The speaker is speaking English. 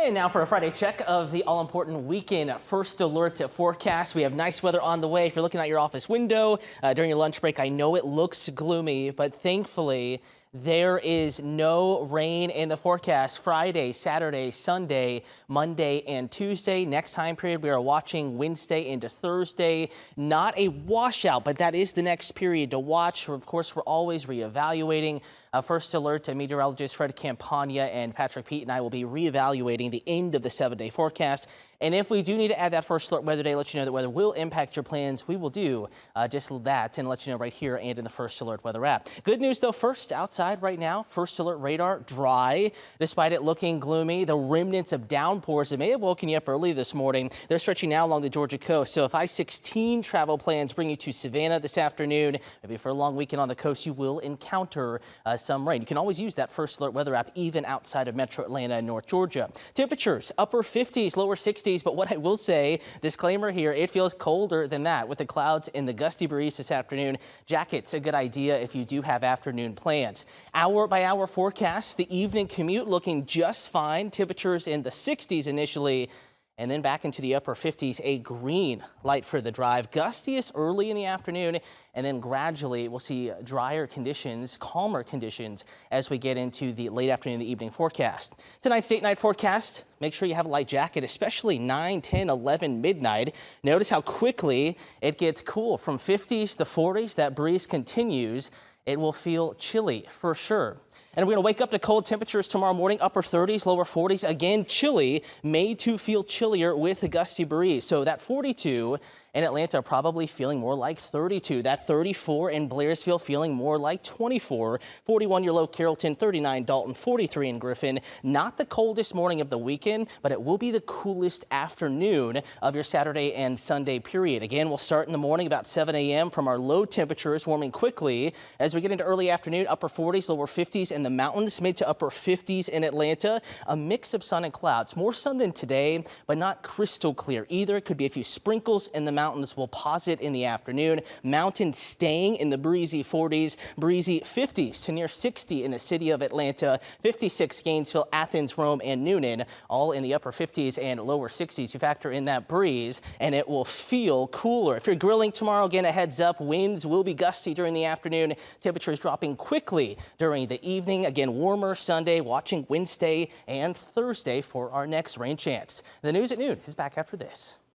And now for a Friday check of the all-important weekend first alert forecast. We have nice weather on the way. If you're looking out your office window during your lunch break, I know it looks gloomy, but thankfully there is no rain in the forecast Friday, Saturday, Sunday, Monday, and Tuesday. Next time period, we are watching Wednesday into Thursday. Not a washout, but that is the next period to watch. Of course, we're always reevaluating. First alert, meteorologist Fred Campagna and Patrick Pete and I will be reevaluating the end of the 7-day forecast. And if we do need to add that first alert weather day, let you know that weather will impact your plans, we will do just that and let you know right here and in the first alert weather app. Good news though, first outside right now, first alert radar dry. Despite it looking gloomy, the remnants of downpours that may have woken you up early this morning, they're stretching now along the Georgia coast. So if I-16 travel plans bring you to Savannah this afternoon, maybe for a long weekend on the coast, you will encounter some rain. You can always use that first alert weather app even outside of metro Atlanta and North Georgia. Temperatures upper 50s, lower 60s. But what I will say, disclaimer here, it feels colder than that with the clouds and the gusty breeze this afternoon. Jackets, a good idea if you do have afternoon plans. Hour by hour forecast, the evening commute looking just fine. Temperatures in the 60s initially, and then back into the upper 50s, a green light for the drive. Gustiest early in the afternoon, and then gradually we'll see drier conditions, calmer conditions as we get into the late afternoon, the evening forecast. Tonight's date night forecast, make sure you have a light jacket, especially 9, 10, 11, midnight. Notice how quickly it gets cool from 50s to 40s. That breeze continues. It will feel chilly for sure. And we're going to wake up to cold temperatures tomorrow morning, upper 30s, lower 40s. Again, chilly, made to feel chillier with a gusty breeze. So that 42 in Atlanta probably feeling more like 32. That 34 in Blairsville feeling more like 24. 41 your low Carrollton, 39 Dalton, 43 in Griffin. Not the coldest morning of the weekend, but it will be the coolest afternoon of your Saturday and Sunday period. Again, we'll start in the morning about 7 a.m. from our low temperatures warming quickly as we get into early afternoon, upper 40s, lower 50s in the mountains, mid to upper 50s in Atlanta. A mix of sun and clouds. More sun than today, but not crystal clear either. It could be a few sprinkles in the mountains. Will posit in the afternoon. Mountains staying in the breezy 40s, breezy 50s to near 60 in the city of Atlanta. 56 Gainesville, Athens, Rome, and Noonan, all in the upper 50s and lower 60s. You factor in that breeze, and it will feel cooler. If you're grilling tomorrow, again, a heads up. Winds will be gusty during the afternoon. Temperatures dropping quickly during the evening. Again, warmer Sunday. Watching Wednesday and Thursday for our next rain chance. The news at noon is back after this.